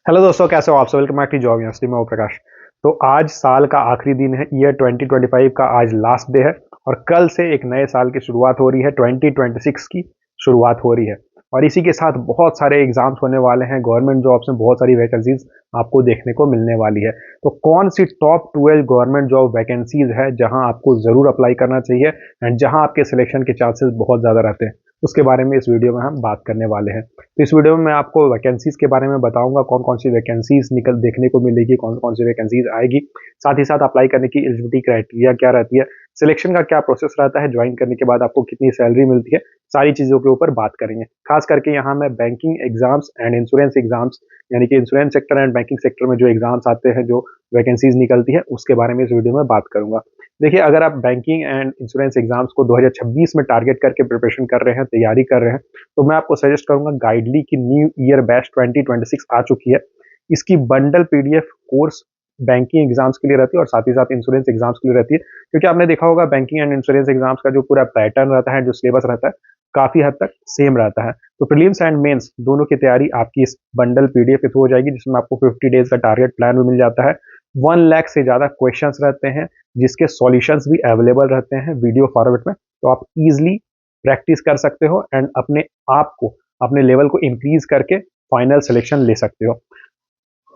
Hello दोस्तों, कैसे हो आप सब। Welcome back to job university में प्रकाश। तो आज साल का आखिरी दिन है, ईयर 2025 का आज लास्ट डे है और कल से एक नए साल की शुरुआत हो रही है, 2026 की शुरुआत हो रही है। और इसी के साथ बहुत सारे एग्जाम्स होने वाले हैं, गवर्नमेंट जॉब्स में बहुत सारी वैकेंसीज आपको देखने को मिलने वाली है। तो कौन सी टॉप 12 गवर्नमेंट जॉब वैकेंसीज है जहां आपको जरूर अप्लाई करना चाहिए एंड जहां आपके सिलेक्शन के चांसेस बहुत ज़्यादा रहते हैं, उसके बारे में इस वीडियो में हम बात करने वाले हैं। तो इस वीडियो में मैं आपको वैकेंसीज के बारे में बताऊंगा, कौन कौन सी वैकेंसीज निकल देखने को मिलेगी, कौन कौन सी वैकेंसीज आएगी, साथ ही साथ अप्लाई करने की एलिजिबिलिटी क्राइटेरिया क्या रहती है, सिलेक्शन का क्या प्रोसेस रहता है, ज्वाइन करने के बाद आपको कितनी सैलरी मिलती है, सारी चीज़ों के ऊपर बात करेंगे। खास करके यहाँ मैं banking exams and insurance exams, यानी कि insurance sector and banking sector में जो एग्जाम्स आते हैं, जो वैकेंसीज निकलती है, उसके बारे में इस वीडियो में बात करूंगा। देखिए, अगर आप बैंकिंग एंड इंश्योरेंस एग्जाम्स को 2026 में टारगेट करके प्रिपरेशन कर रहे हैं, तैयारी कर रहे हैं, तो मैं आपको सजेस्ट करूंगा गाइडली की न्यू ईयर बैच 2026 आ चुकी है। इसकी bundle PDF course banking exams के लिए रहती है और साथ ही साथ इंश्योरेंस एग्जाम्स के लिए रहती है, क्योंकि आपने देखा होगा बैंकिंग एंड इंश्योरेंस एग्जाम्स का जो पूरा पैटर्न रहता है, जो सिलेबस रहता है, काफी हद तक सेम रहता है। तो प्रीलिम्स एंड मेंस दोनों की तैयारी आपकी इस बंडल पीडीएफ के थ्रू हो जाएगी, जिसमें आपको 50 डेज का टारगेट प्लान भी मिल जाता है। 1 लाख से ज्यादा क्वेश्चंस रहते हैं, जिसके सॉल्यूशंस भी अवेलेबल रहते हैं वीडियो फॉर्मेट में। तो आप इजीली प्रैक्टिस कर सकते हो एंड अपने आप को, अपने लेवल को इंक्रीज करके फाइनल सिलेक्शन ले सकते हो।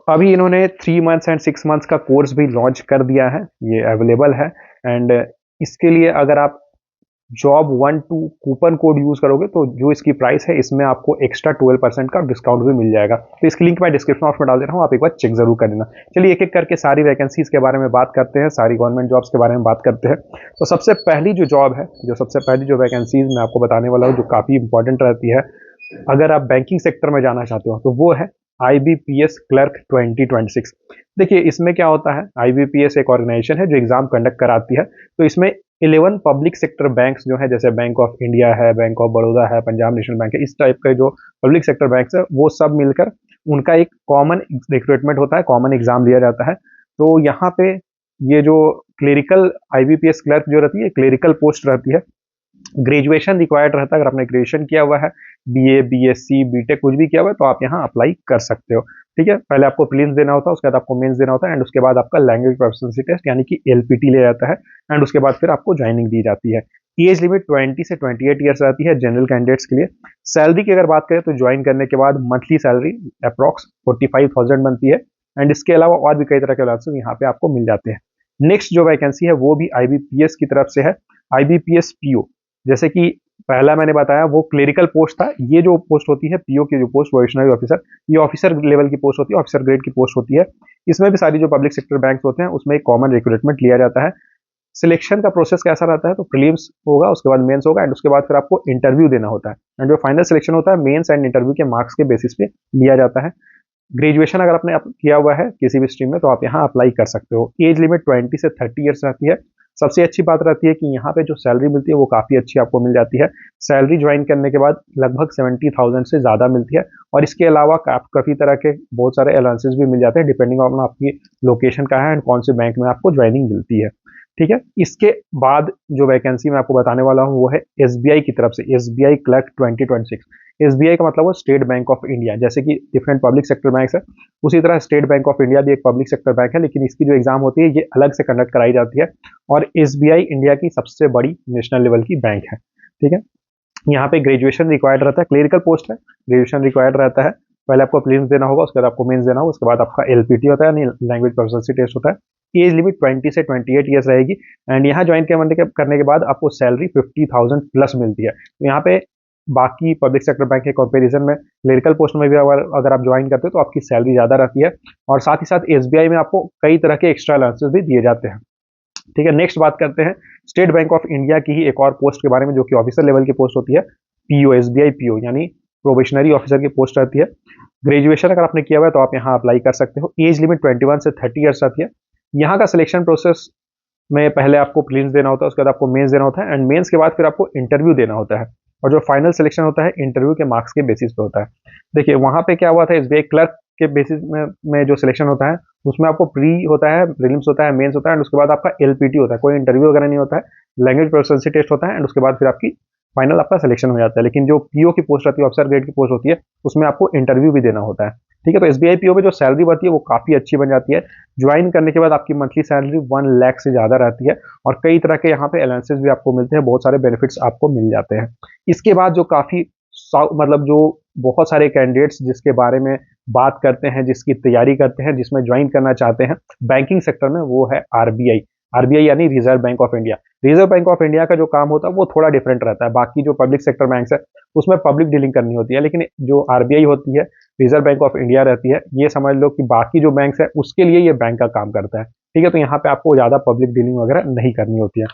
अभी इन्होंने 3 मंथ्स एंड 6 मंथ्स का कोर्स भी लॉन्च कर दिया है, ये अवेलेबल है। एंड इसके लिए अगर आप जॉब 12 कूपन कोड यूज करोगे तो जो इसकी प्राइस है, इसमें आपको एक्स्ट्रा 12% का डिस्काउंट भी मिल जाएगा। तो इसकी लिंक मैं डिस्क्रिप्शन बॉक्स में डाल दे रहा हूँ, आप एक बार चेक जरूर कर लेना। चलिए एक एक करके सारी वैकेंसीज के बारे में बात करते हैं, सारी गवर्नमेंट जॉब्स के बारे में बात करते हैं। तो सबसे पहली जो जॉब है, जो सबसे पहली जो वैकेंसीज मैं आपको बताने वाला हूँ, जो काफी इंपॉर्टेंट रहती है अगर आप बैंकिंग सेक्टर में जाना चाहते हो, तो वो है IBPS क्लर्क 2026। देखिए, इसमें क्या होता है, IBPS एक ऑर्गेनाइजेशन है जो एग्जाम कंडक्ट कराती है। तो इसमें 11 पब्लिक सेक्टर बैंक्स जो है, जैसे बैंक ऑफ इंडिया है, बैंक ऑफ बड़ौदा है, पंजाब नेशनल बैंक है, इस टाइप के जो पब्लिक सेक्टर बैंक्स है, वो सब मिलकर उनका एक कॉमन रिक्रूटमेंट होता है, कॉमन एग्जाम लिया जाता है। तो यहाँ पे ये जो क्लेरिकल IBPS क्लर्क जो रहती है, क्लेरिकल पोस्ट रहती है। ग्रेजुएशन रिक्वायर्ड रहता है, अगर आपने ग्रेजुएशन किया हुआ है, BA BSc BTech कुछ भी किया हुआ है, तो आप यहाँ अप्लाई कर सकते हो। ठीक है, पहले आपको प्रीलिम्स देना होता है, उसके बाद आपको मेंस देना होता है, एंड उसके बाद आपका लैंग्वेज प्रोफिशिएंसी टेस्ट यानी कि LPT लिया जाता है, एंड उसके बाद फिर आपको ज्वाइनिंग दी जाती है। एज लिमिट 20 से 28 ईयर्स रहती है जनरल कैंडिडेट्स के लिए। सैलरी की अगर बात करें तो ज्वाइन करने के बाद मंथली सैलरी अप्रॉक्स 45,000 बनती है, एंड इसके अलावा और भी कई तरह के अलाउंसेस यहाँ पे आपको मिल जाते हैं। नेक्स्ट जो वैकेंसी है वो भी IBPS की तरफ से है, IBPS PO। जैसे कि पहला मैंने बताया वो क्लेरिकल पोस्ट था, ये जो पोस्ट होती है PO की जो पोस्ट, प्रोबेशनरी ऑफिसर, ये ऑफिसर लेवल की पोस्ट होती है, ऑफिसर ग्रेड की पोस्ट होती है। इसमें भी सारी जो पब्लिक सेक्टर बैंक होते हैं, उसमें एक कॉमन रिक्रूटमेंट लिया जाता है। सिलेक्शन का प्रोसेस कैसा रहता है, तो प्रीलिम्स होगा, उसके बाद मेंस होगा, एंड उसके बाद फिर आपको इंटरव्यू देना होता है, एंड जो फाइनल सिलेक्शन होता है मेंस एंड इंटरव्यू के मार्क्स के बेसिस पे लिया जाता है। ग्रेजुएशन अगर आपने किया हुआ है किसी भी स्ट्रीम में, तो आप यहाँ अप्लाई कर सकते हो। एज लिमिट 20 से 30 ईयर्स रहती है। सबसे अच्छी बात रहती है कि यहाँ पे जो सैलरी मिलती है वो काफ़ी अच्छी आपको मिल जाती है। सैलरी ज्वाइन करने के बाद लगभग 70,000 से ज़्यादा मिलती है, और इसके अलावा काफ़ी तरह के बहुत सारे अलाउंसेस भी मिल जाते हैं, डिपेंडिंग ऑन आपकी लोकेशन का है एंड कौन से बैंक में आपको ज्वाइनिंग मिलती है। ठीक है, इसके बाद जो वैकेंसी मैं आपको बताने वाला हूँ वो है SBI की तरफ से, SBI क्लर्क 2026। SBI का मतलब वो स्टेट बैंक ऑफ इंडिया, जैसे कि डिफरेंट पब्लिक सेक्टर बैंक्स है, उसी तरह स्टेट बैंक ऑफ इंडिया भी एक पब्लिक सेक्टर बैंक है, लेकिन इसकी जो एग्जाम होती है ये अलग से कंडक्ट कराई जाती है, और SBI इंडिया की सबसे बड़ी नेशनल लेवल की बैंक है। ठीक है, यहाँ पे ग्रेजुएशन रिक्वायर्ड रहता है, क्लेरिकल पोस्ट है, ग्रेजुएशन रिक्वायर्ड रहता है। पहले आपको प्रीलिम्स देना होगा, उसके बाद आपको मेंस देना होगा, उसके बाद आपका LPT होता है, लैंग्वेज प्रोफिशिएंसी टेस्ट होता है। एज लिमिट 20 से 28 ईयर्स रहेगी, एंड यहाँ ज्वाइन करने के बाद आपको सैलरी 50,000 प्लस मिलती है। तो यहाँ पे बाकी पब्लिक सेक्टर बैंक के कंपैरिजन में क्लेरिकल पोस्ट में भी अगर आप ज्वाइन करते हो तो आपकी सैलरी ज़्यादा रहती है, और साथ ही साथ SBI में आपको कई तरह के एक्स्ट्रा अलाउंसेस भी दिए जाते हैं। ठीक है, नेक्स्ट बात करते हैं स्टेट बैंक ऑफ इंडिया की ही एक और पोस्ट के बारे में, जो कि ऑफिसर लेवल की पोस्ट होती है, PO SBI PO यानी प्रोबेशनरी ऑफिसर की पोस्ट रहती है। ग्रेजुएशन अगर आपने किया हुआ है तो आप यहाँ अप्लाई कर सकते हो। एज लिमिट 21 से 30 ईयर्स रहती है। यहाँ का सिलेक्शन प्रोसेस में पहले आपको प्रीलिम्स देना होता है, उसके बाद आपको मेंस देना होता है, एंड मेंस के बाद फिर आपको इंटरव्यू देना होता है, और जो फाइनल सिलेक्शन होता है इंटरव्यू के मार्क्स के बेसिस पे होता है। देखिए, वहाँ पे क्या हुआ था, SBI क्लर्क के बेसिस में जो सिलेक्शन होता है उसमें आपको प्री होता है, प्रीलिम्स होता है, मेंस होता है, एंड उसके बाद आपका LPT होता है, कोई इंटरव्यू वगैरह नहीं होता है, लैंग्वेज प्रोफिशिएंसी टेस्ट होता है, एंड उसके बाद फिर आपकी फाइनल आपका सिलेक्शन हो जाता है। लेकिन जो PO की पोस्ट रहती है, ऑफिसर ग्रेड की पोस्ट होती है, उसमें आपको इंटरव्यू भी देना होता है। ठीक है। तो एसबीआई पीओ में जो सैलरी बढ़ती है वो काफ़ी अच्छी बन जाती है। ज्वाइन करने के बाद आपकी मंथली सैलरी 1 लाख से ज़्यादा रहती है, और कई तरह के यहाँ पे अलाउंसेस भी आपको मिलते हैं, बहुत सारे बेनिफिट्स आपको मिल जाते हैं। इसके बाद जो काफ़ी मतलब जो बहुत सारे कैंडिडेट्स जिसके बारे में बात करते हैं, जिसकी तैयारी करते हैं, जिसमें ज्वाइन करना चाहते हैं बैंकिंग सेक्टर में, वो है आरबीआई। आरबीआई यानी reserve bank of India. Reserve bank of India का जो काम होता है वो थोड़ा डिफरेंट रहता है। बाकी जो पब्लिक सेक्टर बैंक्स है उसमें पब्लिक डीलिंग करनी होती है, लेकिन जो आरबीआई होती है, रिजर्व बैंक ऑफ इंडिया रहती है, ये समझ लो कि बाकी जो बैंक्स है उसके लिए ये बैंक का काम करता है। ठीक है। तो यहाँ पे आपको ज़्यादा पब्लिक डीलिंग वगैरह नहीं करनी होती है।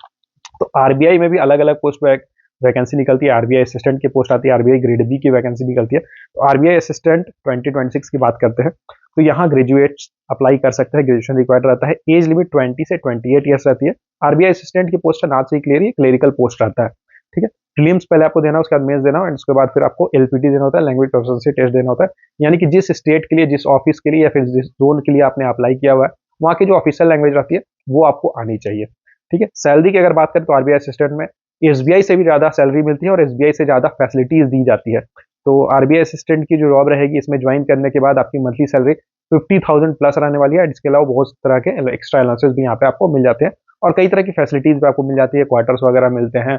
तो आरबीआई में भी अलग अलग पोस्ट पे वैकेंसी निकलती है। आरबीआई असिस्टेंट की पोस्ट आती है, आरबीआई ग्रेड बी की वैकेंसी निकलती है। तो आरबीआई असिस्टेंट 2026 की बात करते हैं, तो यहाँ ग्रेजुएट्स अप्लाई कर सकते हैं, ग्रेजुएशन रिक्वायर्ड रहता है, एज लिमिट 20 से 28 ईयर्स रहती है। आरबीआई असिस्टेंट की पोस्ट है, नाम से ही क्लियर है, क्लेरिकल पोस्ट रहता है। ठीक है। प्रीलिम्स पहले आपको देना है, उसके बाद मेंस देना है, उसके बाद फिर आपको एलपीटी देना होता है, लैंग्वेज प्रोफिशिएंसी टेस्ट देना होता है। यानी कि जिस स्टेट के लिए, जिस ऑफिस के लिए या फिर जिस जोन के लिए आपने अप्लाई किया हुआ है, वहाँ की जो ऑफिशियल लैंग्वेज रहती है वो आपको आनी चाहिए। ठीक है। सैलरी की अगर बात करें तो आरबीआई असिस्टेंट में एसबीआई से भी ज़्यादा सैलरी मिलती है और एसबीआई से ज़्यादा फैसिलिटीज दी जाती है। तो आरबीआई असिस्टेंट की जो जॉब रहेगी, इसमें ज्वाइन करने के बाद आपकी मंथली सैलरी 50,000 प्लस रहने वाली है। इसके अलावा बहुत तरह के एक्स्ट्रा अलाउंसेस भी यहाँ पे आपको मिल जाते हैं, और कई तरह की फैसिलिटीज भी आपको मिल जाती है, क्वार्टर्स वगैरह मिलते हैं,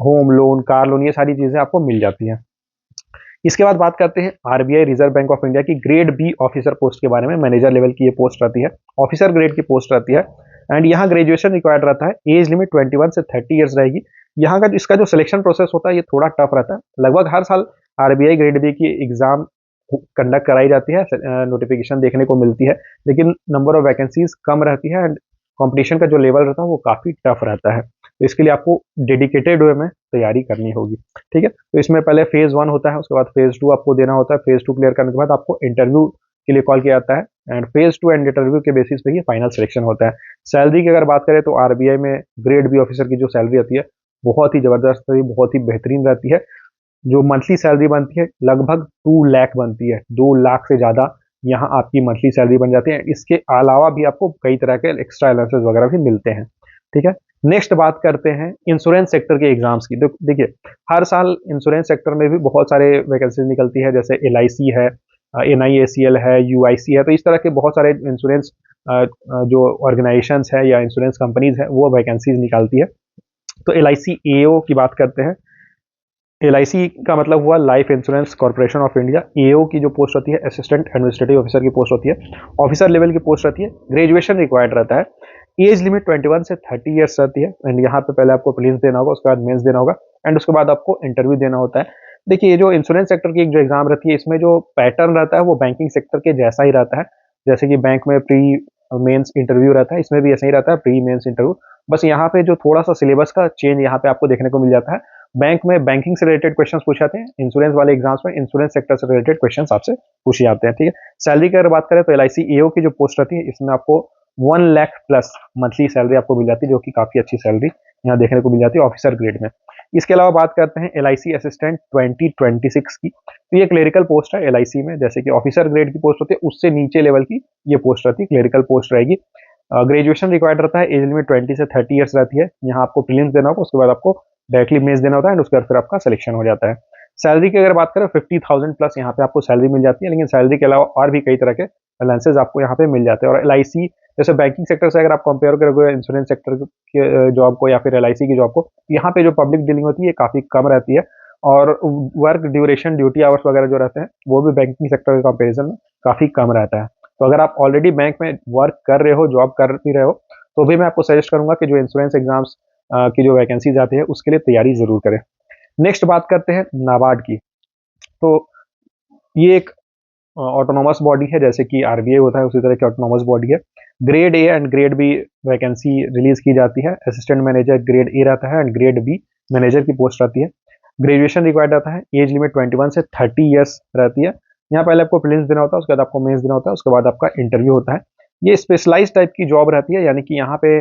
होम लोन, कार लोन, ये सारी चीज़ें आपको मिल जाती हैं। इसके बाद बात करते हैं RBI reserve bank of India की ग्रेड बी ऑफिसर पोस्ट के बारे में। मैनेजर लेवल की ये पोस्ट रहती है, ऑफिसर ग्रेड की पोस्ट रहती है, एंड यहाँ ग्रेजुएशन रिक्वायर्ड रहता है। एज लिमिट 21 से 30 ईयर्स रहेगी। यहाँ का इसका जो सिलेक्शन प्रोसेस होता है ये थोड़ा टफ रहता है। लगभग हर साल आरबीआई ग्रेड बी की एग्जाम कंडक्ट कराई जाती है, नोटिफिकेशन देखने को मिलती है, लेकिन नंबर ऑफ वैकेंसीज कम रहती है, एंड कंपटीशन का जो लेवल रहता है वो काफ़ी टफ रहता है। तो इसके लिए आपको डेडिकेटेड वे में तैयारी करनी होगी। ठीक है। तो इसमें पहले फेज़ 1 होता है, उसके बाद फेज़ 2 आपको देना होता है। फेज़ 2 क्लियर करने के बाद आपको इंटरव्यू के लिए कॉल किया जाता है, एंड फेज़ 2 एंड इंटरव्यू के बेसिस पे ही फाइनल सिलेक्शन होता है। सैलरी की अगर बात करें तो आरबीआई में ग्रेड बी ऑफिसर की जो सैलरी रहती है बहुत ही ज़बरदस्त रहती है, बहुत ही बेहतरीन रहती है। जो मंथली सैलरी बनती है लगभग 2 लाख बनती है, 2 लाख से ज़्यादा यहाँ आपकी मंथली सैलरी बन जाती है। इसके अलावा भी आपको कई तरह के एक्स्ट्रा अलाउंसेस वगैरह भी मिलते हैं। ठीक है। नेक्स्ट बात करते हैं इंश्योरेंस सेक्टर के एग्जाम्स की। देखिए, हर साल इंश्योरेंस सेक्टर में भी बहुत सारे वैकेंसीज निकलती है, जैसे एलआईसी है, एनआईएसीएल है, यूआईसी है। तो इस तरह के बहुत सारे इंश्योरेंस जो ऑर्गेनाइजेशंस है या इंश्योरेंस कंपनीज है वो वैकेंसीज निकालती है। तो एलआईसी एओ की बात करते हैं। एलआईसी का मतलब हुआ life insurance corporation of India. AO की जो पोस्ट होती है असिस्टेंट एडमिनिस्ट्रेटिव ऑफिसर की पोस्ट होती है, ऑफिसर लेवल की पोस्ट रहती है। ग्रेजुएशन रिक्वायर्ड रहता है। एज लिमिट 21 से 30 ईयर्स रहती है, एंड यहाँ पे पहले आपको प्रीलिम्स देना होगा, उसके बाद मेंस देना होगा, एंड उसके बाद आपको इंटरव्यू देना होता है। देखिए, ये जो इंश्योरेंस सेक्टर की जो एग्जाम रहती है, इसमें जो पैटर्न रहता है वो बैंकिंग सेक्टर के जैसा ही रहता है। जैसे कि बैंक में प्री मेंस इंटरव्यू रहता है, इसमें भी ऐसा ही रहता है, प्री मेंस इंटरव्यू। बस यहाँ पे जो थोड़ा सा सिलेबस का चेंज यहाँ पे आपको देखने को मिल जाता है। बैंक में बैंकिंग से रिलेटेड क्वेश्चंस पूछे जाते हैं, इंश्योरेंस वाले एग्जाम्स में इंश्योरेंस सेक्टर से रिलेटेड क्वेश्चंस आपसे पूछे जाते हैं। ठीक है। सैलरी की अगर बात करें तो एलआईसी एओ की जो पोस्ट रहती है इसमें आपको 1 लाख प्लस मंथली सैलरी आपको मिल जाती है, जो कि काफ़ी अच्छी सैलरी यहाँ देखने को मिल जाती है ऑफिसर ग्रेड में। इसके अलावा बात करते हैं एलआईसी असिस्टेंट 2026 की। तो ये क्लेरिकल पोस्ट है एलआईसी में, जैसे कि ऑफिसर ग्रेड की पोस्ट होती है उससे नीचे लेवल की ये पोस्ट रहती है, क्लेरिकल पोस्ट रहेगी। ग्रेजुएशन रिक्वायर्ड रहता है, एज लिमिट 20 से 30 ईयर्स रहती है। यहाँ आपको प्रीलिम्स देना होगा, उसके बाद आपको डायरेक्टली मेंस देना होता है, एंड उसके बाद फिर आपका सिलेक्शन हो जाता है। सैलरी की अगर बात करें 50,000 प्लस यहाँ पे आपको सैलरी मिल जाती है, लेकिन सैलरी के अलावा और भी कई तरह के अलाउंसेस आपको यहाँ पे मिल जाते हैं। और एलआईसी जैसे बैंकिंग सेक्टर से अगर आप कंपेयर करोगे इंश्योरेंस सेक्टर के जॉब को या फिर एलआईसी की जॉब को, यहाँ पे जो पब्लिक डीलिंग होती है काफ़ी कम रहती है, और वर्क ड्यूरेशन, ड्यूटी आवर्स वगैरह जो रहते हैं वो भी बैंकिंग सेक्टर के कंपेरिजन में काफ़ी कम रहता है। तो अगर आप ऑलरेडी बैंक में वर्क कर रहे हो, जॉब कर भी रहे हो, तो भी मैं आपको सजेस्ट करूंगा कि जो इंश्योरेंस एग्जाम्स की जो वैकेंसीज आती है उसके लिए तैयारी जरूर करें। नेक्स्ट बात करते हैं नाबार्ड की। तो ये एक ऑटोनॉमस बॉडी है, जैसे कि आरबीआई होता है उसी तरह की ऑटोनॉमस बॉडी है। Grade A and grade B vacancy release की जाती है। असिस्टेंट मैनेजर ग्रेड ए रहता है, एंड ग्रेड बी मैनेजर की पोस्ट रहती है। ग्रेजुएशन रिक्वायर्ड रहता है, एज लिमिट 21 से 30 ईयर्स रहती है। यहाँ पहले आपको प्रीलिम्स देना होता है, उसके बाद आपको मेंस देना होता है, उसके बाद आपका इंटरव्यू होता है। ये स्पेशलाइज टाइप की जॉब रहती है, यानी कि यहाँ पे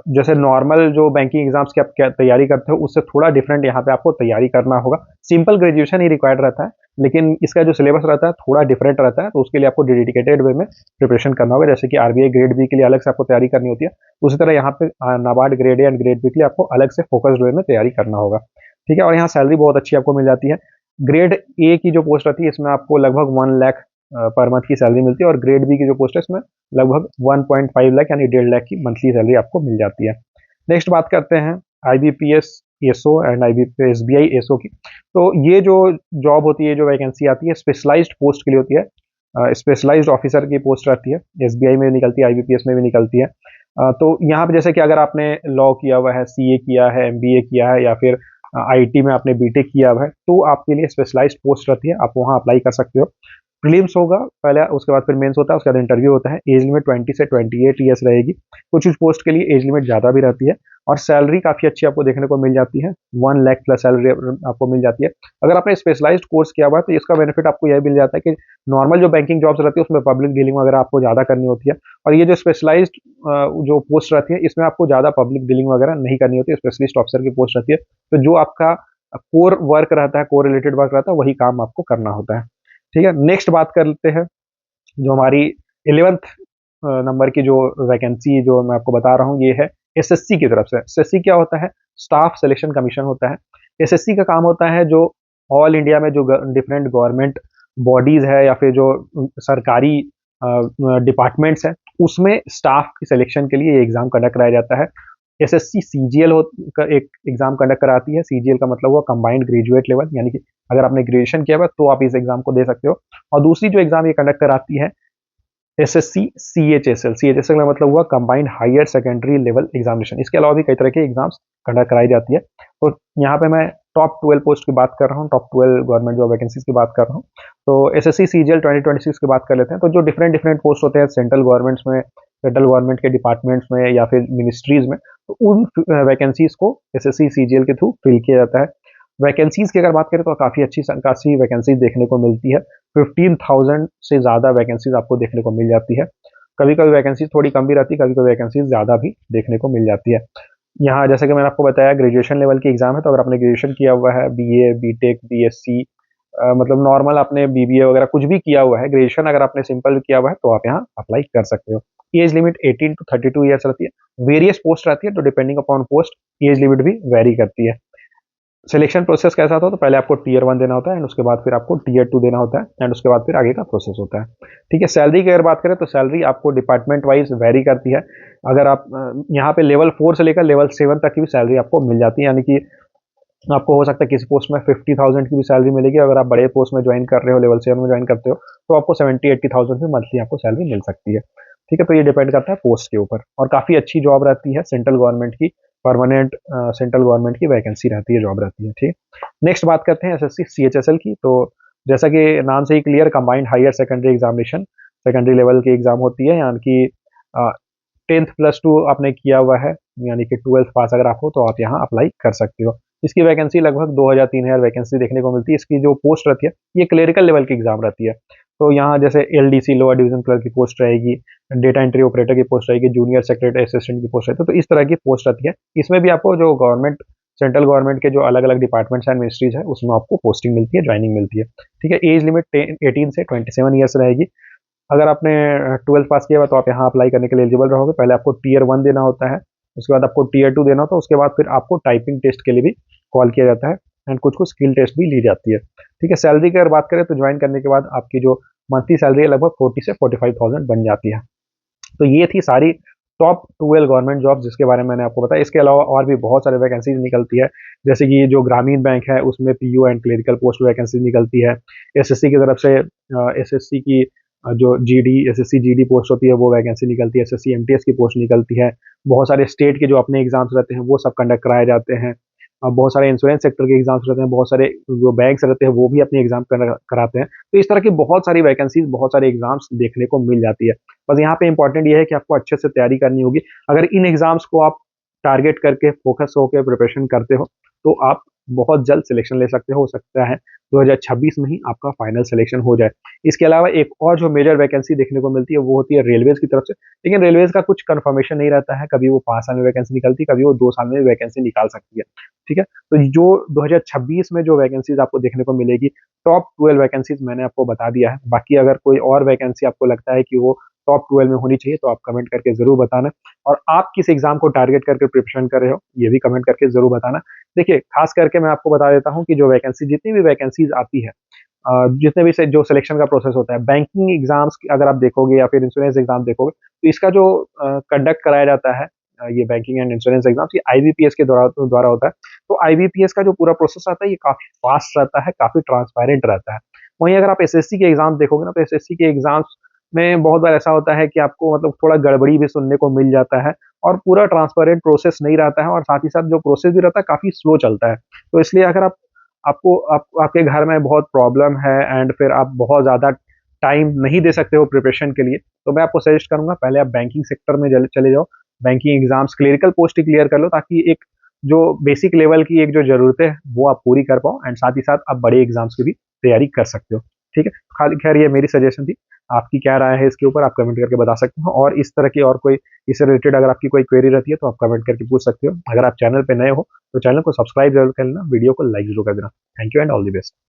जैसे नॉर्मल जो बैंकिंग एग्जाम्स की आप क्या तैयारी करते हो उससे थोड़ा डिफरेंट यहाँ पे आपको तैयारी करना होगा। सिंपल ग्रेजुएशन ही रिक्वायर्ड रहता है, लेकिन इसका जो सिलेबस रहता है थोड़ा डिफरेंट रहता है, तो उसके लिए आपको डेडिकेटेड वे में प्रिपरेशन करना होगा। जैसे कि आरबीआई ग्रेड बी के लिए अलग से आपको तैयारी करनी होती है, उसी तरह यहाँ पे NABARD grade A and grade B के लिए आपको अलग से फोकस्ड वे में तैयारी करना होगा। ठीक है। और यहाँ सैलरी बहुत अच्छी आपको मिल जाती है। ग्रेड ए की जो पोस्ट रहती है इसमें आपको लगभग 1 लाख पर मंथ की सैलरी मिलती है, और ग्रेड बी की जो पोस्ट है इसमें लगभग 1.5 लाख यानी 1.5 लाख की मंथली सैलरी आपको मिल जाती है। नेक्स्ट बात करते हैं IBPS SO and SBI SO की। तो ये जो जॉब होती है, जो वैकेंसी आती है, स्पेशलाइज्ड पोस्ट के लिए होती है। स्पेशलाइज्ड ऑफिसर की पोस्ट रहती है, SBI में भी निकलती है, IBPS में भी निकलती है। तो यहाँ पे जैसे कि अगर आपने लॉ किया हुआ है, CA किया है, MBA किया है, या फिर IT में आपने BTech किया हुआ है, तो आपके लिए स्पेशलाइज्ड पोस्ट रहती है, आप वहाँ अप्लाई कर सकते हो। प्रीलिम्स होगा पहले, उसके बाद फिर मेंस होता है, उसके बाद इंटरव्यू होता है। एज लिमिट 20 से 28 ईयर्स रहेगी। कुछ पोस्ट के लिए एज लिमिट ज़्यादा भी रहती है, और सैलरी काफ़ी अच्छी आपको देखने को मिल जाती है। 1 लाख प्लस सैलरी आपको मिल जाती है। अगर आपने स्पेशलाइज्ड कोर्स किया हुआ है तो इसका बेनिफिट आपको यह मिल जाता है कि नॉर्मल जो बैंकिंग जॉब्स रहती है उसमें पब्लिक डीलिंग वगैरह आपको ज़्यादा करनी होती है, और ये जो स्पेशलाइज्ड जो पोस्ट रहती है इसमें आपको ज़्यादा पब्लिक डीलिंग वगैरह नहीं करनी होती है। स्पेशलिस्ट ऑफिसर की पोस्ट रहती है, तो जो आपका कोर वर्क रहता है, कोर रिलेटेड वर्क रहता है, वही काम आपको करना होता है। ठीक है, नेक्स्ट बात कर लेते हैं जो हमारी 11th नंबर की जो वैकेंसी जो मैं आपको बता रहा हूँ, ये है SSC की तरफ से। SSC क्या होता है? स्टाफ सिलेक्शन कमीशन होता है। SSC का काम होता है जो ऑल इंडिया में जो डिफरेंट गवर्नमेंट बॉडीज है या फिर जो सरकारी डिपार्टमेंट्स हैं, उसमें स्टाफ की सिलेक्शन के लिए ये एग्जाम कंडक्ट कराया जाता है। SSC CGL का एक एग्जाम कंडक्ट कराती है। CGL का मतलब हुआ कंबाइंड ग्रेजुएट लेवल, यानी कि अगर आपने ग्रेजुएशन किया हुआ तो आप इस एग्जाम को दे सकते हो। और दूसरी जो एग्जाम ये कंडक्ट कराती है SSC CHSL का मतलब हुआ combined higher secondary level examination. इसके अलावा भी कई तरह के एग्जाम्स कंडक्ट कराई जाती है। तो यहाँ पे मैं टॉप 12 पोस्ट की बात कर रहा हूँ, टॉप 12 गवर्नमेंट जॉब वैकेंसीज की बात कर रहा हूँ। तो SSC CGL 2026 की बात कर लेते हैं। तो जो डिफरेंट डिफरेंट पोस्ट होते हैं सेंट्रल गवर्नमेंट्स में, सेंट्रल गवर्नमेंट के डिपार्टमेंट्स में या फिर मिनिस्ट्रीज में, तो उन वैकेंसीज को SSC CGL के थ्रू फिल किया जाता है। वैकेंसीज की अगर बात करें तो काफ़ी अच्छी खासी वैकेंसीज देखने को मिलती है। 15,000 से ज़्यादा वैकेंसीज आपको देखने को मिल जाती है। कभी कभी वैकेंसीज थोड़ी कम भी रहती है, कभी कभी वैकेंसीज ज़्यादा भी देखने को मिल जाती है। यहाँ जैसे कि मैंने आपको बताया ग्रेजुएशन लेवल की एग्जाम है, तो अगर आपने ग्रेजुएशन किया हुआ है, BA BTech BSc, मतलब नॉर्मल आपने BBA वगैरह कुछ भी किया हुआ है, ग्रेजुएशन अगर आपने सिंपल किया हुआ है तो आप यहाँ अप्लाई कर सकते हो। एज लिमिट 18 to 32 ईयर्स रहती है। वेरियस पोस्ट रहती है, तो depending upon post age limit भी वेरी करती है। सिलेक्शन प्रोसेस कैसा होता है? तो पहले आपको टीयर 1 देना होता है, एंड उसके बाद फिर आपको टीयर 2 देना होता है, एंड उसके बाद फिर आगे का प्रोसेस होता है। ठीक है, सैलरी की अगर बात करें तो सैलरी आपको डिपार्टमेंट वाइज वेरी करती है। अगर आप यहाँ पे लेवल 4 से लेकर लेवल 7 तक की भी सैलरी आपको मिल जाती है, यानी कि आपको हो सकता है किसी पोस्ट में 50,000 की भी सैलरी मिलेगी। अगर आप बड़े पोस्ट में ज्वाइन कर रहे हो, लेवल 7 में ज्वाइन करते हो, तो आपको 70-80,000 भी मंथली आपको सैलरी मिल सकती है। ठीक है, तो ये डिपेंड करता है पोस्ट के ऊपर, और काफ़ी अच्छी जॉब रहती है, सेंट्रल गवर्नमेंट की परमानेंट सेंट्रल गवर्नमेंट की वैकेंसी रहती है, जॉब रहती है। ठीक, नेक्स्ट बात करते हैं SSC CHSL की। तो जैसा कि नाम से ही clear, combined higher secondary examination, secondary level की एग्जाम होती है, यानी कि 10th+2 आपने किया हुआ है, यानी कि 12th पास अगर आप हो तो आप यहाँ अप्लाई कर सकते हो। इसकी वैकेंसी लगभग 2,000-3,000 वैकेंसी देखने को मिलती है। इसकी जो पोस्ट रहती है ये क्लेरिकल लेवल की एग्जाम रहती है। तो यहाँ जैसे LDC लोअर डिवीजन क्लर्क की पोस्ट रहेगी, डेटा एंट्री ऑपरेटर की पोस्ट रहेगी, जूनियर सेक्रेटरी असिस्टेंट की पोस्ट रहती है। तो इस तरह की पोस्ट रहती है। इसमें भी आपको जो गवर्नमेंट सेंट्रल गवर्नमेंट के जो अलग अलग डिपार्टमेंट्स एंड मिनिस्ट्रीज है उसमें आपको पोस्टिंग मिलती है, ज्वाइनिंग मिलती है। ठीक है, एज लिमिट 18 से 27 ईयर्स रहेगी। अगर आपने 12th पास किया हुआ तो आप यहाँ अप्लाई करने के लिए एलिजिबल रहोगे। पहले आपको टीयर 1 देना होता है, उसके बाद आपको टीयर 2 देना होता है, उसके बाद फिर आपको टाइपिंग टेस्ट के लिए भी कॉल किया जाता है, एंड कुछ कुछ स्किल टेस्ट भी ली जाती है। ठीक है, सैलरी की अगर बात करें तो ज्वाइन करने के बाद आपकी जो मंथली सैलरी है लगभग 40 से 45,000 बन जाती है। तो ये थी सारी टॉप 12 गवर्नमेंट जॉब जिसके बारे में मैंने आपको बताया। इसके अलावा और भी बहुत सारे वैकेंसीज निकलती है, जैसे कि जो ग्रामीण बैंक है उसमें PO and clerical post vacancy निकलती है। SSC की तरफ से SSC की जो GD SSC GD पोस्ट होती है वो वैकेंसी निकलती है। SSC MTS की पोस्ट निकलती है। बहुत सारे स्टेट के जो अपने एग्जाम्स रहते हैं वो सब कंडक्ट कराए जाते हैं। बहुत सारे इंश्योरेंस सेक्टर के एग्जाम्स रहते हैं, बहुत सारे जो बैंक्स रहते हैं वो भी अपने एग्जाम कराते हैं। तो इस तरह की बहुत सारी वैकेंसीज, बहुत सारे एग्जाम्स देखने को मिल जाती है। बस यहाँ पे इंपॉर्टेंट ये है कि आपको अच्छे से तैयारी करनी होगी। अगर इन एग्जाम्स को आप टारगेट करके फोकस होकर प्रिपरेशन करते हो तो आप बहुत जल्द सिलेक्शन ले सकते हो सकता है 2026 में ही आपका फाइनल सिलेक्शन हो जाए। इसके अलावा एक और जो मेजर वैकेंसी देखने को मिलती है वो होती है रेलवेज की तरफ से, लेकिन रेलवेज का कुछ कंफर्मेशन नहीं रहता है, कभी वो 5 साल में वैकेंसी निकलती है, कभी वो 2 साल में वैकेंसी निकाल सकती है। ठीक है, तो जो 2026 में जो वैकेंसीज आपको देखने को मिलेगी, टॉप 12 वैकेंसीज मैंने आपको बता दिया है। बाकी अगर कोई और वैकेंसी आपको लगता है कि वो टॉप 12 में होनी चाहिए तो आप कमेंट करके जरूर बताना, और आप किस एग्जाम को टारगेट करके प्रिपरेशन कर रहे हो ये भी कमेंट करके जरूर बताना। देखिए, खास करके मैं आपको बता देता हूँ कि जो वैकेंसी जितनी भी वैकेंसीज आती है जितने भी जो सिलेक्शन का प्रोसेस होता है, बैंकिंग एग्जाम्स अगर आप देखोगे या फिर इंश्योरेंस एग्जाम देखोगे, तो इसका जो कंडक्ट कराया जाता है, ये बैंकिंग एंड इंश्योरेंस एग्जाम्स, ये आईबीपीएस के द्वारा द्वारा होता है। तो आईबीपीएस का जो पूरा प्रोसेस आता है ये काफी फास्ट रहता है, काफी ट्रांसपेरेंट रहता है। वहीं अगर आप एसएससी के एग्जाम देखोगे ना, तो एसएससी के एग्जाम्स में बहुत बार ऐसा होता है कि आपको मतलब थोड़ा गड़बड़ी भी सुनने को मिल जाता है, और पूरा ट्रांसपेरेंट प्रोसेस नहीं रहता है, और साथ ही साथ जो प्रोसेस भी रहता है काफी स्लो चलता है। तो इसलिए अगर आपके घर में बहुत प्रॉब्लम है एंड फिर आप बहुत ज़्यादा टाइम नहीं दे सकते हो प्रिपरेशन के लिए, तो मैं आपको सजेस्ट करूंगा पहले आप बैंकिंग सेक्टर में चले जाओ। बैंकिंग एग्जाम्स, क्लरिकल पोस्ट ही क्लियर कर लो, ताकि एक जो बेसिक लेवल की एक जो जरूरतें है वो आप पूरी कर पाओ, एंड साथ ही साथ आप बड़े एग्जाम्स की भी तैयारी कर सकते हो। ठीक है, खाली खैर ये मेरी सजेशन थी। आपकी क्या राय है इसके ऊपर, आप कमेंट करके बता सकते हो, और इस तरह की और कोई इससे रिलेटेड अगर आपकी कोई क्वेरी रहती है तो आप कमेंट करके पूछ सकते हो। अगर आप चैनल पे नए हो तो चैनल को सब्सक्राइब जरूर कर लेना, वीडियो को लाइक जरूर कर देना। Thank you and all the best.